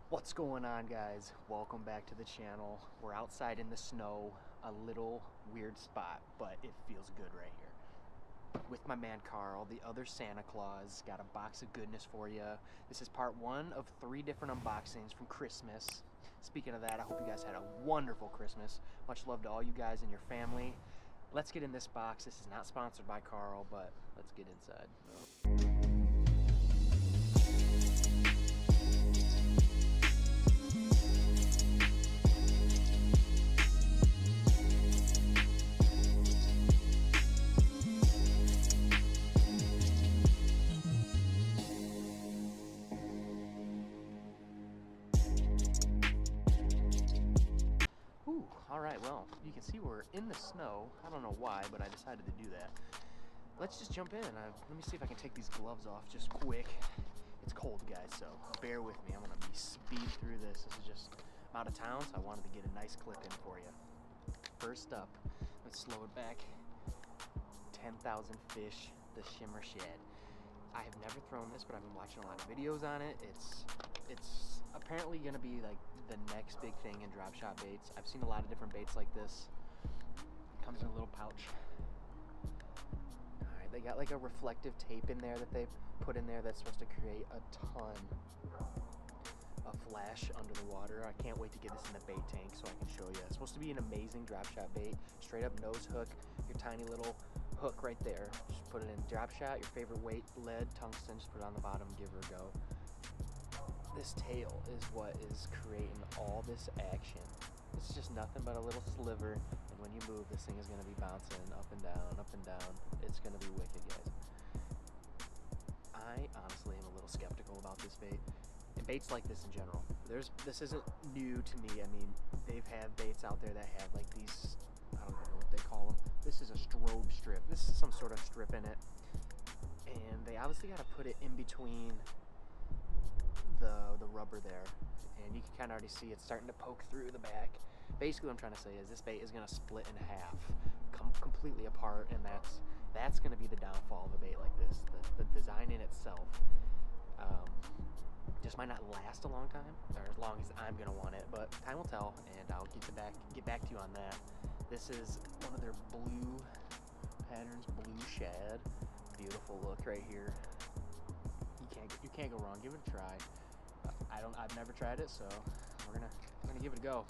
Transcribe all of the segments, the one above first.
What's going on, guys? Welcome back to the channel. We're outside in the snow, a little weird spot, but it feels good right here. With my man Carl, the other Santa Claus, got a box of goodness for you. This is part one of 3 different unboxings from Christmas. Speaking of that, I hope you guys had a wonderful Christmas. Much love to all you guys and your family. Let's get in this box. This is not sponsored by Carl, but let's get inside. Alright, well, you can see we're in the snow. I don't know why, but I decided to do that. Let's just jump in. Let me see if I can take these gloves off just quick. It's cold, guys, so bear with me. I'm going to be speed through this. This is just, I'm out of town, so I wanted to get a nice clip in for you. First up, let's slow it back. 10,000 fish, the Shimmer Shad. I have never thrown this, but I've been watching a lot of videos on it. It's apparently going to be like the next big thing in drop shot baits. I've seen a lot of different baits like this. Comes in a little pouch. Alright, they got like a reflective tape in there that they've put in there that's supposed to create a ton of flash under the water. I can't wait to get this in the bait tank so I can show you. It's supposed to be an amazing drop shot bait. Straight up nose hook, your tiny little hook right there. Just put it in drop shot, your favorite weight, lead, tungsten, just put it on the bottom, give her a go. This tail is what is creating all this action. It's just nothing but a little sliver, and when you move, this thing is going to be bouncing up and down, up and down. It's going to be wicked, guys. I honestly am a little skeptical about this bait, and baits like this in general. This isn't new to me. I mean, they've had baits out there that have like these, I don't know what they call them. This is a strobe strip. This is some sort of strip in it, and they obviously got to put it in between the rubber there, and you can kind of already see it's starting to poke through the back. Basically what I'm trying to say is this bait is going to split in half, come completely apart, and that's going to be the downfall of a bait like this. The design in itself just might not last a long time, or as long as I'm going to want it, but time will tell, and I'll get back to you on that. This is one of their blue patterns, blue shad. Beautiful look right here. You can't go wrong. Give it a try. I've never tried it, so we're gonna give it a go.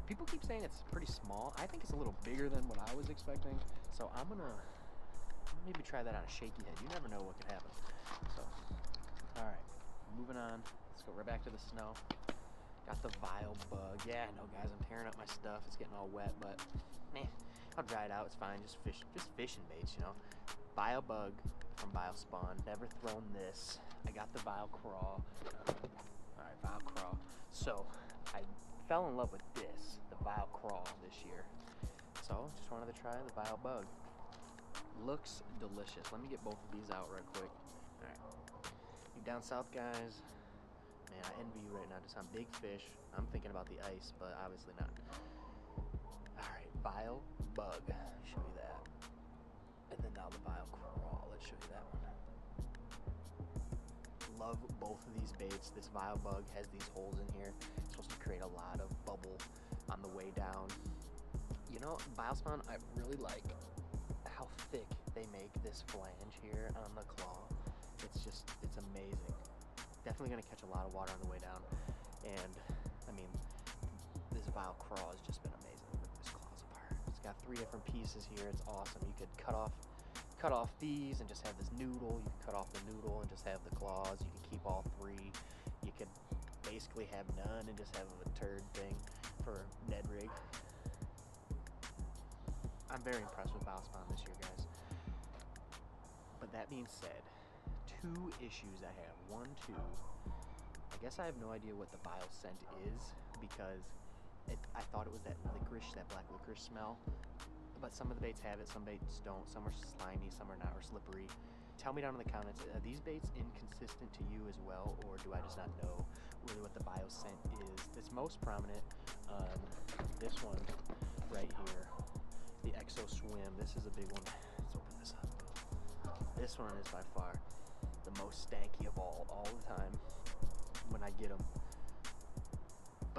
People keep saying it's pretty small. I think it's a little bigger than what I was expecting, so I'm gonna maybe try that on a Shakyhead. You never know what could happen. So, all right, moving on. Let's go right back to the snow. Got the Vile Bug. Yeah, I know, guys, I'm tearing up my stuff. It's getting all wet, but I'll dry it out. It's fine. Just fishing baits, you know. Vile Bug from biospawn. Never thrown this. I got the Vile Craw. Alright, Vile Craw. So I fell in love with this, the Vile Craw, this year. So just wanted to try the Vile Bug. Looks delicious. Let me get both of these out right quick. Alright. You down south, guys? Man, I envy you right now. Just on big fish. I'm thinking about the ice, but obviously not. Alright, Vile Bug. Show you that. And then now the Vile Craw. Let's show you that one. Love both of these baits. This Vile Bug has these holes in here. It's supposed to create a lot of bubble on the way down. You know, biospawn, I really like how thick they make this flange here on the claw. It's amazing. Definitely going to catch a lot of water on the way down. And, I mean, this Vile Craw has just been amazing. Rip this claws apart. It's got 3 different pieces here. It's awesome. You could cut off these and just have this noodle. You can cut off the noodle and just have the claws. You can keep all 3. You could basically have none and just have a turd thing for Ned rig. I'm very impressed with biospawn this year, guys. But that being said, 2 issues I have. 1, 2. I guess I have no idea what the Vile scent is, because I thought it was that licorice, that black licorice smell. But some of the baits have it, some baits don't. Some are slimy, some are not, or slippery. Tell me down in the comments, are these baits inconsistent to you as well, or do I just not know really what the Bio scent is? It's most prominent on this one right here, the Exo Swim. This is a big one. Let's open this up. This one is by far the most stanky of all the time when I get them.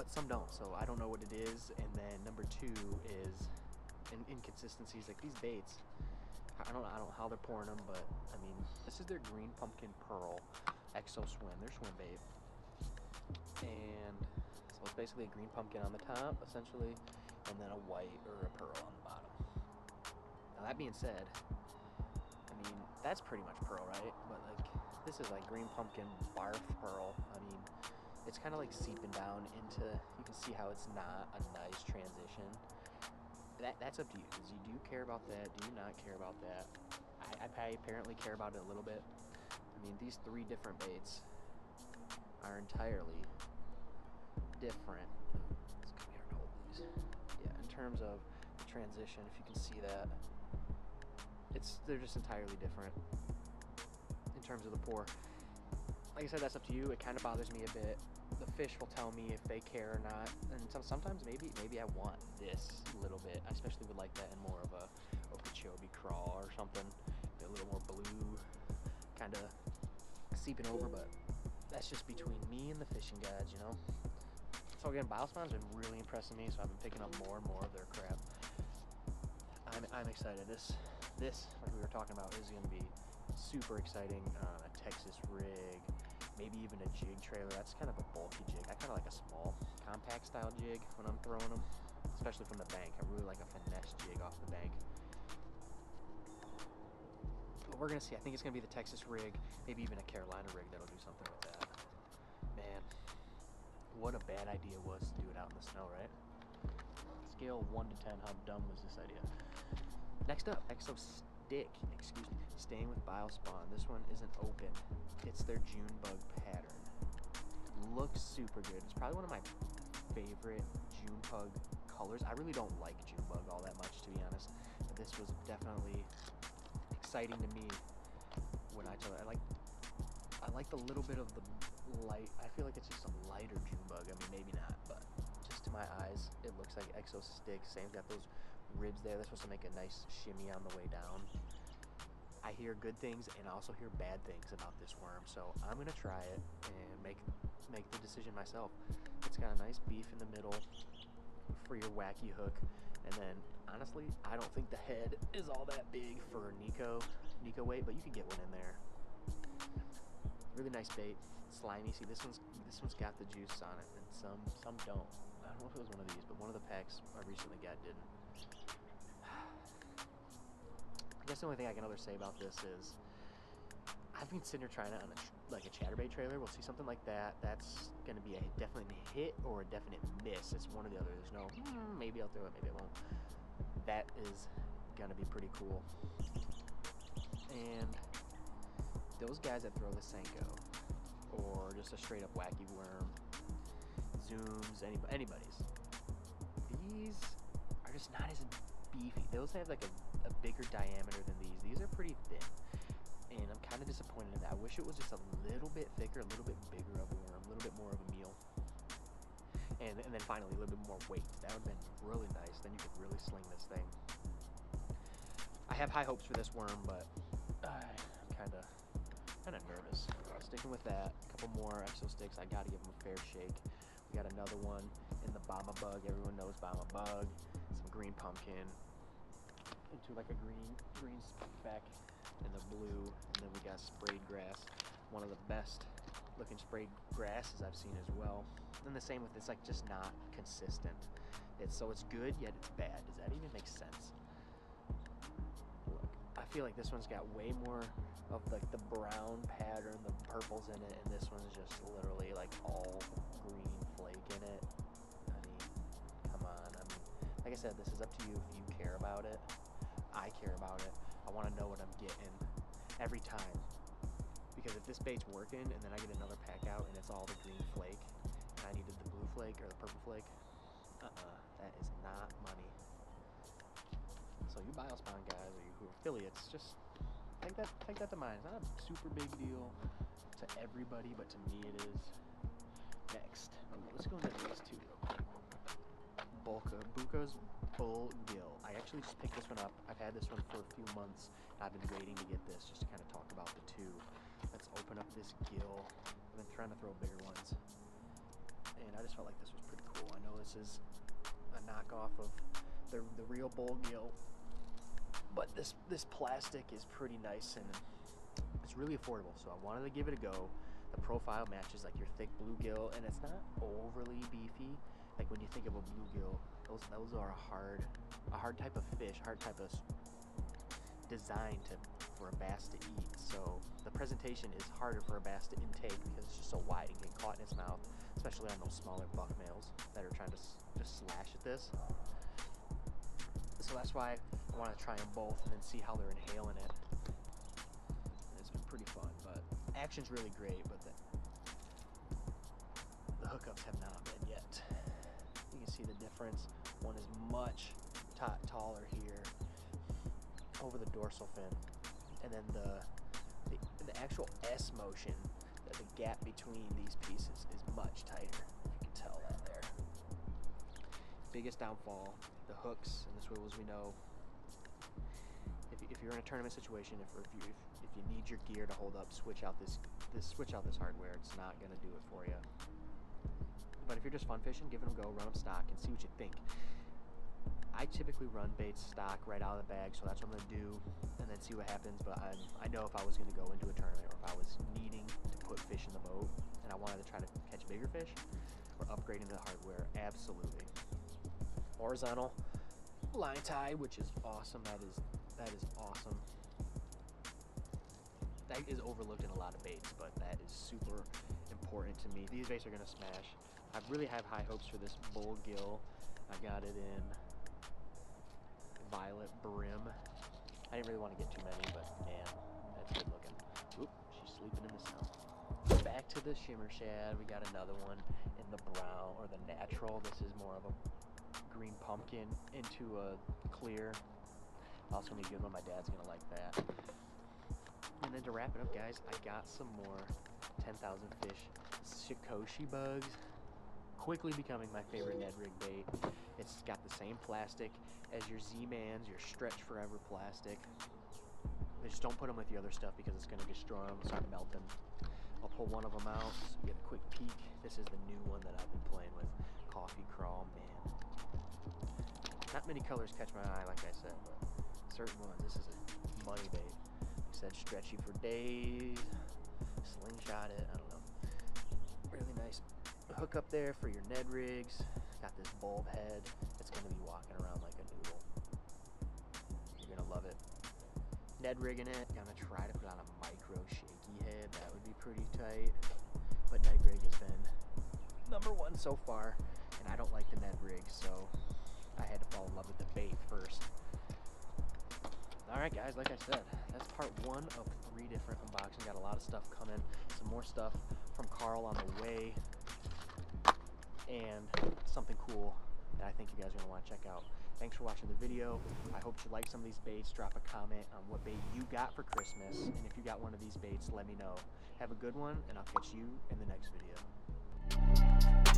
but some don't, so I don't know what it is. And then number two is inconsistencies. Like these baits, I don't know how they're pouring them, but I mean, this is their green pumpkin pearl exo swim, their swim bait. And so it's basically a green pumpkin on the top, essentially, and then a white or a pearl on the bottom. Now that being said, I mean, that's pretty much pearl, right? But like, this is like green pumpkin barf pearl. I mean, it's kind of like seeping down into, you can see how it's not a nice transition. That's up to you. Do you care about that? Do you not care about that? I apparently care about it a little bit. I mean, these three different baits are entirely different. It's gonna be hard to hold these. Yeah, in terms of the transition, if you can see that, they're just entirely different in terms of the pour. Like I said, that's up to you. It kind of bothers me a bit. The fish will tell me if they care or not, and sometimes maybe I want this a little bit. I especially would like that in more of a Okeechobee crawl or something, a little more blue, kind of seeping over. But that's just between me and the fishing gods, you know. So again, biospawn's been really impressing me, so I've been picking up more and more of their crap. I'm excited. This like we were talking about is going to be super exciting on a Texas rig. Maybe even a jig trailer. That's kind of a bulky jig. I kind of like a small, compact style jig when I'm throwing them, especially from the bank. I really like a finesse jig off the bank. But we're gonna see. I think it's gonna be the Texas rig, maybe even a Carolina rig that'll do something with that. Man, what a bad idea it was to do it out in the snow, right? Scale 1 to 10, how dumb was this idea? Next up, Exo Stick. Excuse me. Staying with biospawn. This one isn't open. It's their June bug pattern. Looks super good. It's probably one of my favorite June bug colors. I really don't like June bug all that much, to be honest. But this was definitely exciting to me when I told it. I like the little bit of the light. I feel like it's just a lighter June bug. I mean, maybe not, but just to my eyes, it looks like Exo Stick. Same's got those ribs there. They're supposed to make a nice shimmy on the way down. I hear good things and I also hear bad things about this worm, so I'm gonna try it and make the decision myself. It's got a nice beef in the middle for your wacky hook, and then honestly, I don't think the head is all that big for Nico weight, but you can get one in there. Really nice bait, slimy. See, this one's got the juice on it, and some don't. I don't know if it was one of these, but one of the packs I recently got didn't. I guess the only thing I can say about this is I've been sitting here trying it on a chatterbait trailer. We'll see something like that. That's going to be a definite hit or a definite miss. It's one or the other. There's no maybe I'll throw it, maybe I won't. That is going to be pretty cool. And those guys that throw the senko or just a straight up wacky worm, zooms, anybody's, these are just not as beefy. Those have like a bigger diameter than these. These are pretty thin, and I'm kind of disappointed in that. I wish it was just a little bit thicker, a little bit bigger of a worm, a little bit more of a meal, and then finally a little bit more weight. That would have been really nice. Then you could really sling this thing. I have high hopes for this worm, but I'm kind of nervous. Sticking with that, a couple more Exo Sticks. I got to give them a fair shake. We got another one in the Bama Bug. Everyone knows Bama Bug. Some green pumpkin into like a green speck and the blue, and then we got sprayed grass, one of the best looking sprayed grasses I've seen as well. And the same with it's like just not consistent. It's good yet it's bad. Does that even make sense? Look, I feel like this one's got way more of like the brown pattern, the purples in it, and this one's just literally like all green flake in it. I mean, come on. I mean, like I said, this is up to you if you care about it. I care about it. I want to know what I'm getting every time, because if this bait's working and then I get another pack out and it's all the green flake and I needed the blue flake or the purple flake, that is not money. So you biospawn guys or you who are affiliates, just take that to mind. It's not a super big deal to everybody, but to me it is. Next, let's go into these two real quick. Buka's bullgill. I actually just picked this one up. I've had this one for a few months. I've been waiting to get this just to kind of talk about the two. Let's open up this gill. I've been trying to throw bigger ones. and I just felt like this was pretty cool. I know this is a knockoff of the real bullgill, but this plastic is pretty nice and it's really affordable, so I wanted to give it a go. The profile matches like your thick bluegill, and it's not overly beefy. Like when you think of a bluegill, those are a hard type of fish, hard type of designed for a bass to eat. So the presentation is harder for a bass to intake because it's just so wide and get caught in its mouth, especially on those smaller buck males that are trying to just slash at this. So that's why I want to try them both and then see how they're inhaling it. It's been pretty fun, but action's really great, but the hookups have not been yet. You can see the difference. One is much taller here over the dorsal fin, and then the actual S motion, the gap between these pieces is much tighter. You can tell that there. Biggest downfall, the hooks and the swivels. We know if you're in a tournament situation, if you need your gear to hold up, switch out this hardware. It's not gonna do it for you. But if you're just fun fishing, give them a go, run them stock, and see what you think. I typically run baits stock right out of the bag, so that's what I'm gonna do, and then see what happens. But I know if I was gonna go into a tournament, or if I was needing to put fish in the boat, and I wanted to try to catch bigger fish, or upgrading the hardware, absolutely. Horizontal line tie, which is awesome. That is awesome. That is overlooked in a lot of baits, but that is super important to me. These baits are gonna smash. I really have high hopes for this bullgill. I got it in violet brim. I didn't really want to get too many, but man, that's good looking. Oop, she's sleeping in the snow. Back to the shimmer shad. We got another one in the brown, or the natural. This is more of a green pumpkin into a clear. Also gonna be a good one. My dad's gonna like that. And then to wrap it up, guys, I got some more 10,000 fish Shakoshi bugs. Quickly becoming my favorite Ned rig bait. It's got the same plastic as your Z-Mans, your Stretch Forever plastic. They just don't put them with the other stuff because it's going to destroy them, start melting. I'll pull one of them out, so get a quick peek. This is the new one that I've been playing with, Coffee Crawl, man. Not many colors catch my eye, like I said, but certain ones. This is a money bait. He said stretchy for days, slingshot it, I don't know. Really nice hook up there for your Ned rigs. Got this bulb head. It's going to be walking around like a noodle. You're going to love it. Ned rigging it. Gonna try to put on a micro Shakyhead. That would be pretty tight. But Ned rig has been #1 so far, and I don't like the Ned rig, so I had to fall in love with the bait first. Alright guys, like I said, that's part 1 of 3 different unboxings. Got a lot of stuff coming. Some more stuff from Carl on the way. And something cool that I think you guys are going to want to check out. Thanks for watching the video. I hope you like some of these baits. Drop a comment on what bait you got for Christmas. And if you got one of these baits, let me know. Have a good one, and I'll catch you in the next video.